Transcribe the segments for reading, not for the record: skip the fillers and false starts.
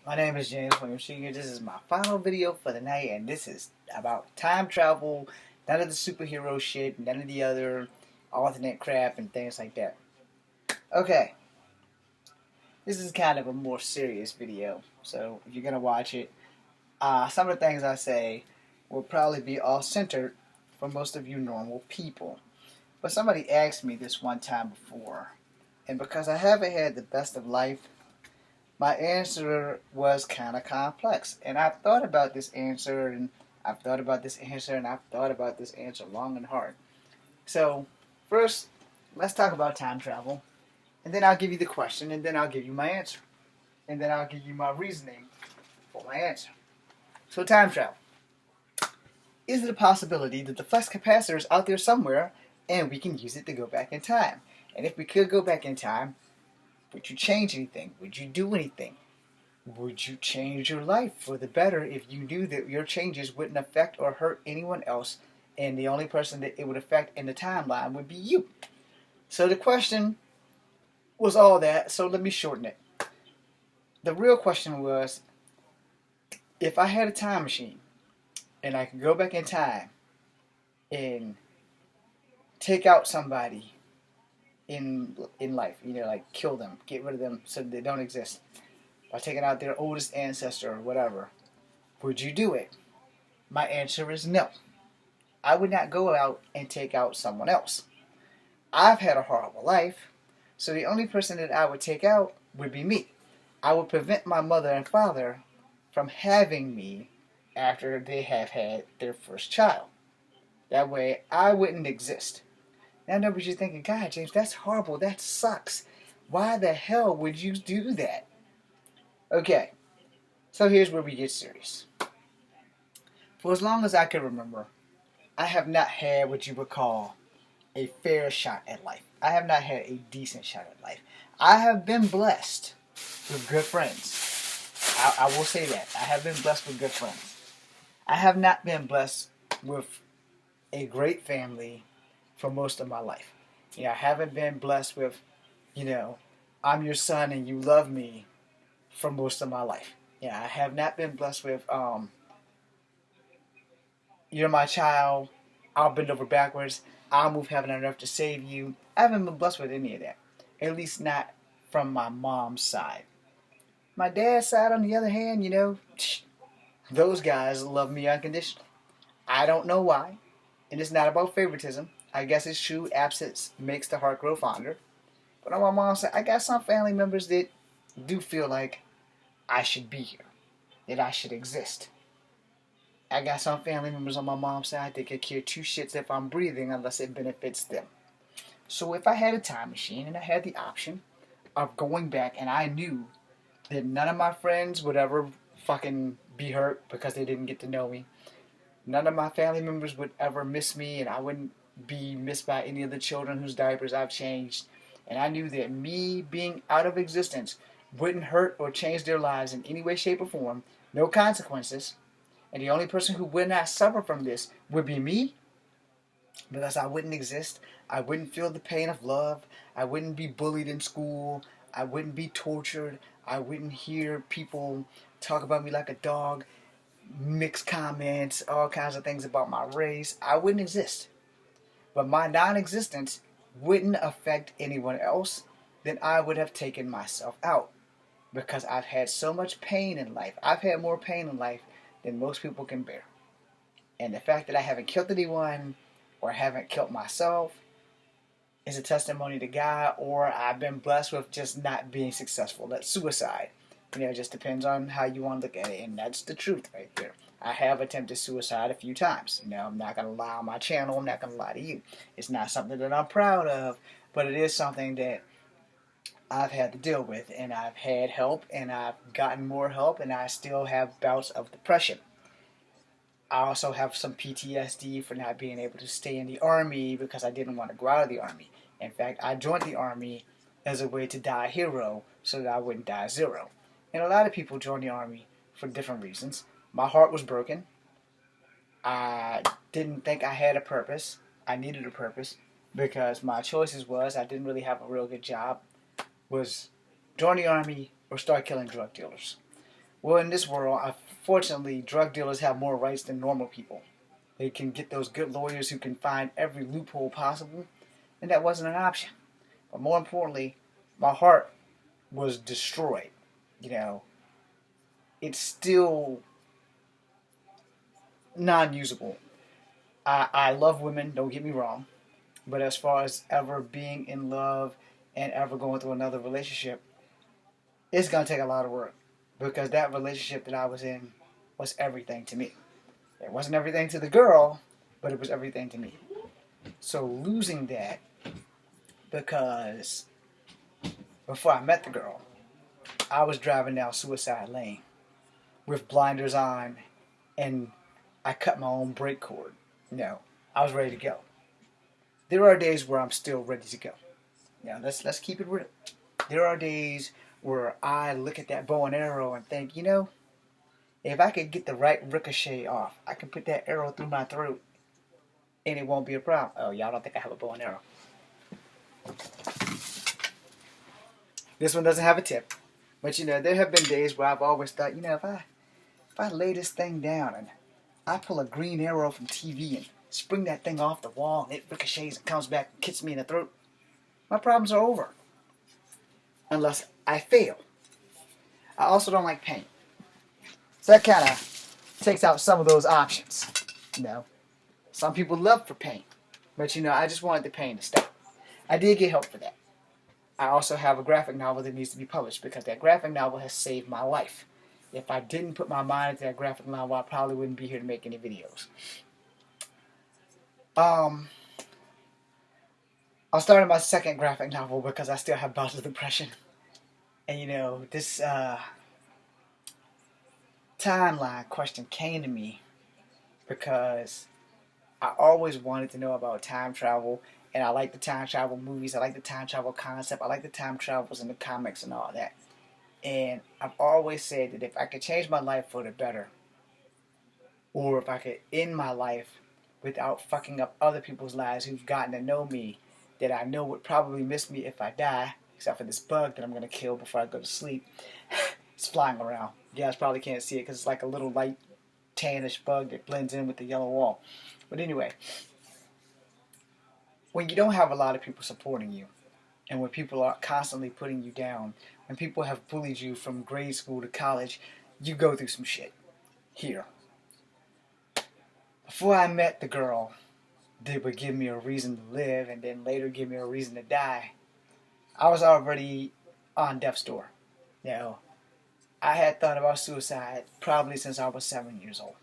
My name is James William Sr. This is my final video for the night, and this is about time travel, none of the superhero shit, none of the other alternate crap and things like that. Okay, this is kind of a more serious video, so if you're gonna watch it, some of the things I say will probably be off-centered for most of you normal people. But somebody asked me this one time before, and because I haven't had the best of life, my answer was kind of complex. And I've thought about this answer, and I've thought about this answer, and I've thought about this answer long and hard. So, first, let's talk about time travel. And then I'll give you the question, and then I'll give you my answer. And then I'll give you my reasoning for my answer. So, time travel. Is it a possibility that the flux capacitor is out there somewhere, and we can use it to go back in time? And if we could go back in time, would you change anything? Would you do anything? Would you change your life for the better if you knew that your changes wouldn't affect or hurt anyone else, and the only person that it would affect in the timeline would be you? So the question was all that, so let me shorten it. The real question was, if I had a time machine and I could go back in time and take out somebody in life, like kill them, get rid of them so they don't exist, by taking out their oldest ancestor or whatever, would you do it? My answer is no. I would not go out and take out someone else. I've had a horrible life, so the only person that I would take out would be me. I would prevent my mother and father from having me after they have had their first child. That way, I wouldn't exist. Now, nobody's thinking, God, James, that's horrible. That sucks. Why the hell would you do that? Okay, so here's where we get serious. For as long as I can remember, I have not had what you would call a fair shot at life. I have not had a decent shot at life. I have been blessed with good friends. I will say that. I have been blessed with good friends. I have not been blessed with a great family for most of my life. I haven't been blessed with, I'm your son and you love me for most of my life. I have not been blessed with, you're my child, I'll bend over backwards, I'll move heaven and earth to save you. I haven't been blessed with any of that. At least not from my mom's side. My dad's side, on the other hand, those guys love me unconditionally. I don't know why, and it's not about favoritism. I guess it's true, absence makes the heart grow fonder. But on my mom's side, I got some family members that do feel like I should be here, that I should exist. I got some family members on my mom's side that could care two shits if I'm breathing unless it benefits them. So if I had a time machine and I had the option of going back and I knew that none of my friends would ever fucking be hurt because they didn't get to know me, none of my family members would ever miss me, and I wouldn't be missed by any of the children whose diapers I've changed, and I knew that me being out of existence wouldn't hurt or change their lives in any way, shape, or form, no consequences, and the only person who would not suffer from this would be me, because I wouldn't exist. I wouldn't feel the pain of love. I wouldn't be bullied in school. I wouldn't be tortured. I wouldn't hear people talk about me like a dog, mixed comments, all kinds of things about my race. I wouldn't exist. But my non-existence wouldn't affect anyone else, then I would have taken myself out. Because I've had so much pain in life. I've had more pain in life than most people can bear. And the fact that I haven't killed anyone or haven't killed myself is a testimony to God, or I've been blessed with just not being successful. That's suicide. It just depends on how you want to look at it, and that's the truth right there. I have attempted suicide a few times. I'm not going to lie on my channel. I'm not going to lie to you. It's not something that I'm proud of, but it is something that I've had to deal with, and I've had help, and I've gotten more help, and I still have bouts of depression. I also have some PTSD for not being able to stay in the Army because I didn't want to go out of the Army. In fact, I joined the Army as a way to die a hero so that I wouldn't die zero. And a lot of people join the Army for different reasons. My heart was broken. I didn't think I had a purpose. I needed a purpose because my choices was I didn't really have a real good job. Was join the Army or start killing drug dealers. Well, in this world, unfortunately, drug dealers have more rights than normal people. They can get those good lawyers who can find every loophole possible, and that wasn't an option. But more importantly, my heart was destroyed. You know, it's still non-usable. I love women, don't get me wrong, but as far as ever being in love and ever going through another relationship, it's gonna take a lot of work because that relationship that I was in was everything to me. It wasn't everything to the girl, but it was everything to me. So losing that because before I met the girl, I was driving down Suicide Lane with blinders on and I cut my own brake cord. No, I was ready to go. There are days where I'm still ready to go. Now let's keep it real. There are days where I look at that bow and arrow and think, if I could get the right ricochet off, I can put that arrow through my throat and it won't be a problem. Oh, y'all don't think I have a bow and arrow. This one doesn't have a tip. But there have been days where I've always thought, if I lay this thing down and I pull a green arrow from TV and spring that thing off the wall and it ricochets and comes back and kicks me in the throat, my problems are over. Unless I fail. I also don't like pain. So that kind of takes out some of those options. Some people love for pain. But I just wanted the pain to stop. I did get help for that. I also have a graphic novel that needs to be published because that graphic novel has saved my life. If I didn't put my mind into that graphic novel, I probably wouldn't be here to make any videos. I started my second graphic novel because I still have bouts of depression. And this timeline question came to me because I always wanted to know about time travel, and I like the time travel movies, I like the time travel concept, I like the time travels in the comics and all that. And I've always said that if I could change my life for the better, or if I could end my life without fucking up other people's lives who've gotten to know me, that I know would probably miss me if I die, except for this bug that I'm going to kill before I go to sleep. It's flying around. You guys probably can't see it because it's like a little light tannish bug that blends in with the yellow wall. But anyway, when you don't have a lot of people supporting you, and when people are constantly putting you down, when people have bullied you from grade school to college, you go through some shit. Here. Before I met the girl that would give me a reason to live and then later give me a reason to die, I was already on death's door. I had thought about suicide probably since I was 7 years old.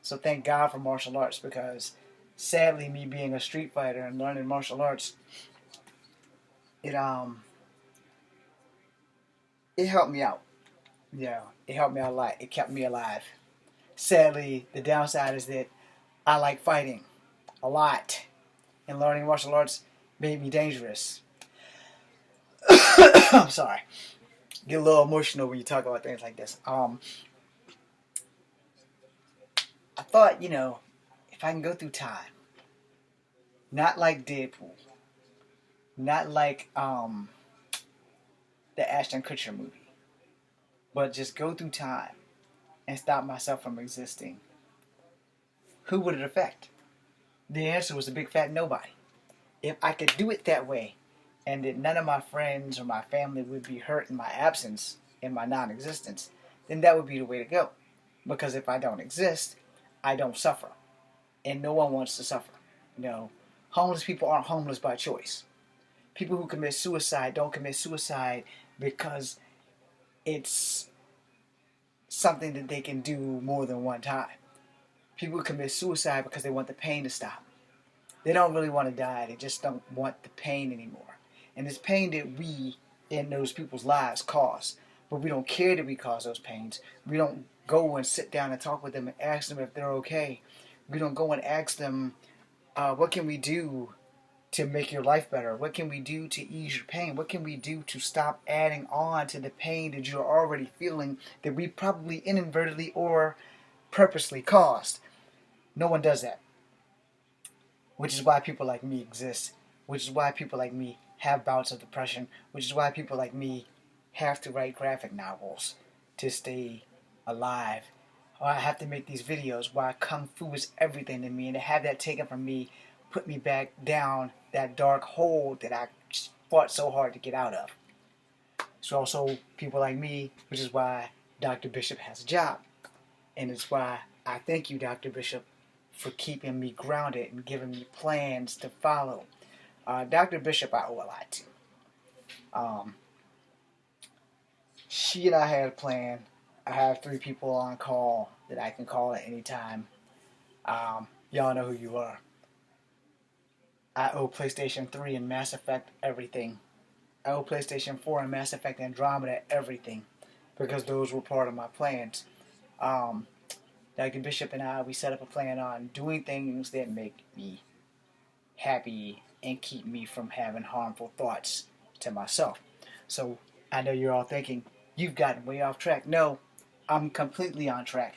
So thank God for martial arts because sadly me being a street fighter and learning martial arts, it helped me out. It helped me out a lot. It kept me alive. Sadly, the downside is that I like fighting a lot. And learning martial arts made me dangerous. I'm sorry. Get a little emotional when you talk about things like this. I thought, if I can go through time, not like Deadpool, not like the Ashton Kutcher movie, but just go through time and stop myself from existing, who would it affect? The answer was a big fat nobody. If I could do it that way, and that none of my friends or my family would be hurt in my absence, in my non-existence, then that would be the way to go. Because if I don't exist, I don't suffer. And no one wants to suffer. Homeless people aren't homeless by choice. People who commit suicide don't commit suicide because it's something that they can do more than one time. People who commit suicide because they want the pain to stop. They don't really want to die, they just don't want the pain anymore. And it's pain that we, in those people's lives, cause. But we don't care that we cause those pains. We don't go and sit down and talk with them and ask them if they're okay. We don't go and ask them, what can we do to make your life better? What can we do to ease your pain? What can we do to stop adding on to the pain that you're already feeling that we probably inadvertently or purposely caused? No one does that. Which is why people like me exist. Which is why people like me have bouts of depression. Which is why people like me have to write graphic novels to stay alive. Or I have to make these videos why Kung Fu is everything to me, and to have that taken from me put me back down that dark hole that I fought so hard to get out of. So also people like me, which is why Dr. Bishop has a job. And it's why I thank you, Dr. Bishop, for keeping me grounded and giving me plans to follow. Dr. Bishop I owe a lot to. Um, she and I had a plan. I have 3 people on call that I can call at any time. Y'all know who you are. I owe PlayStation 3 and Mass Effect everything. I owe PlayStation 4 and Mass Effect Andromeda everything, because those were part of my plans. Dr. Bishop and I, we set up a plan on doing things that make me happy and keep me from having harmful thoughts to myself. So I know you're all thinking, you've gotten way off track. No, I'm completely on track.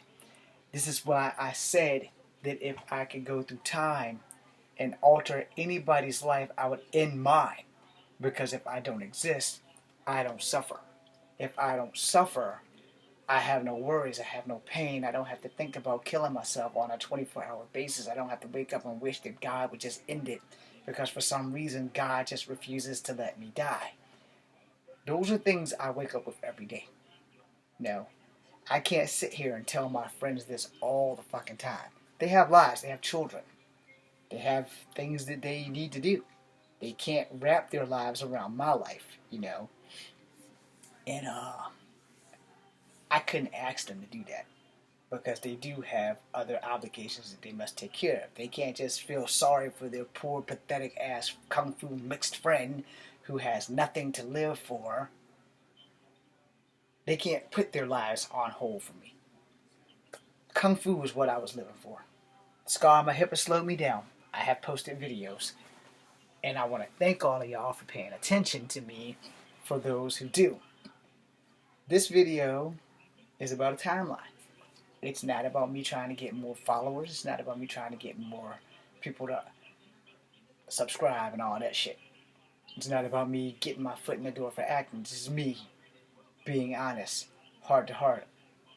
This is why I said that if I could go through time and alter anybody's life, I would end mine. Because if I don't exist, I don't suffer. If I don't suffer, I have no worries, I have no pain, I don't have to think about killing myself on a 24-hour basis. I don't have to wake up and wish that God would just end it, because for some reason God just refuses to let me die. Those are things I wake up with every day. No, I can't sit here and tell my friends this all the fucking time. They have lives, they have children, they have things that they need to do. They can't wrap their lives around my life, you know. And I couldn't ask them to do that, because they do have other obligations that they must take care of. They can't just feel sorry for their poor, pathetic ass Kung Fu mixed friend who has nothing to live for. They can't put their lives on hold for me. Kung Fu was what I was living for. The scar on my hip has slowed me down. I have posted videos. And I want to thank all of y'all for paying attention to me, for those who do. This video is about a timeline. It's not about me trying to get more followers. It's not about me trying to get more people to subscribe and all that shit. It's not about me getting my foot in the door for acting. This is me being honest, heart to heart,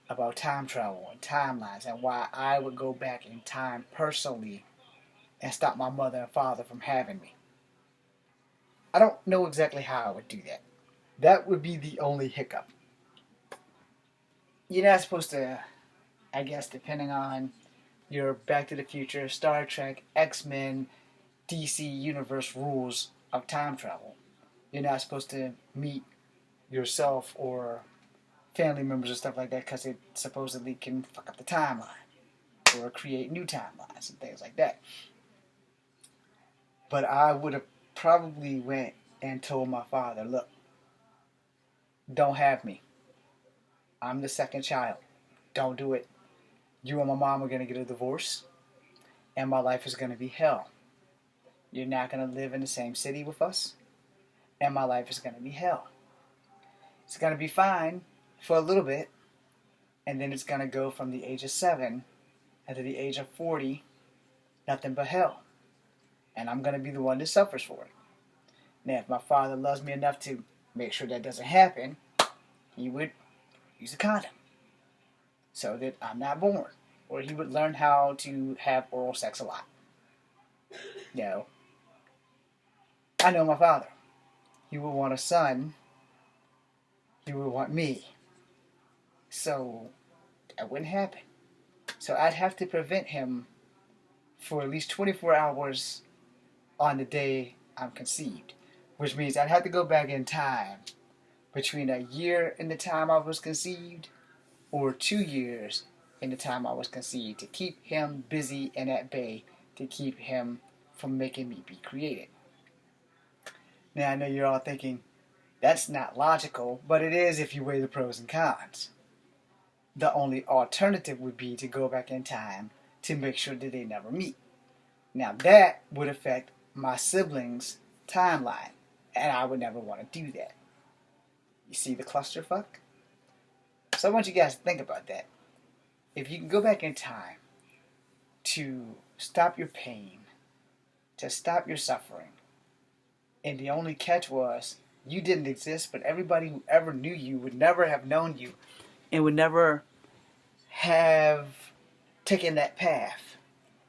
about time travel and timelines, and why I would go back in time personally and stop my mother and father from having me. I don't know exactly how I would do that. That would be the only hiccup. You're not supposed to, I guess, depending on your Back to the Future, Star Trek, X-Men, DC Universe rules of time travel, you're not supposed to meet yourself or family members or stuff like that, because it supposedly can fuck up the timeline or create new timelines and things like that. But I would have probably went and told my father, look, don't have me. I'm the second child. Don't do it. You and my mom are going to get a divorce, and my life is going to be hell. You're not going to live in the same city with us, and my life is going to be hell. It's going to be fine for a little bit, and then it's going to go from the age of 7 and to the age of 40, nothing but hell. And I'm going to be the one that suffers for it. Now, if my father loves me enough to make sure that doesn't happen, he would use a condom so that I'm not born. Or he would learn how to have oral sex a lot. No. I know my father. He would want a son. He would want me. So that wouldn't happen. So I'd have to prevent him for at least 24 hours on the day I'm conceived. Which means I'd have to go back in time between a year in the time I was conceived or 2 years in the time I was conceived to keep him busy and at bay, to keep him from making me be created. Now I know you're all thinking, that's not logical, but it is if you weigh the pros and cons. The only alternative would be to go back in time to make sure that they never meet. Now that would affect my siblings' timeline, and I would never want to do that. You see the clusterfuck? So I want you guys to think about that. If you can go back in time to stop your pain, to stop your suffering, and the only catch was you didn't exist, but everybody who ever knew you would never have known you and would never have taken that path,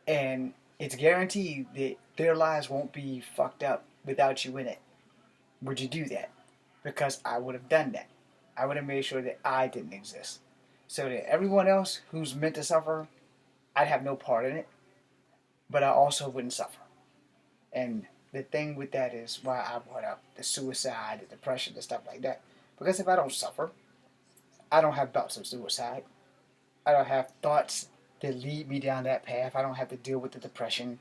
and it's guaranteed that their lives won't be fucked up without you in it, would you do that? Because I would have done that. I would have made sure that I didn't exist. So that everyone else who's meant to suffer, I'd have no part in it, but I also wouldn't suffer. And the thing with that is why I brought up the suicide, the depression, the stuff like that. Because if I don't suffer, I don't have bouts of suicide. I don't have thoughts that lead me down that path. I don't have to deal with the depression.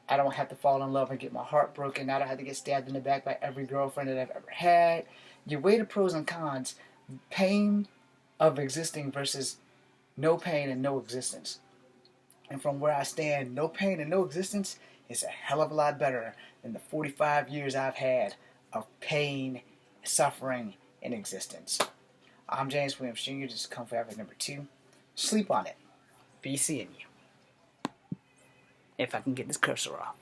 I don't have to fall in love and get my heart broken. I don't have to get stabbed in the back by every girlfriend that I've ever had. You weigh the pros and cons. Pain of existing versus no pain and no existence. And from where I stand, no pain and no existence is a hell of a lot better than the 45 years I've had of pain, suffering, and existence. I'm James Williams Jr. This is Comfort Habit number 2. Sleep on it. Be seeing you. If I can get this cursor off.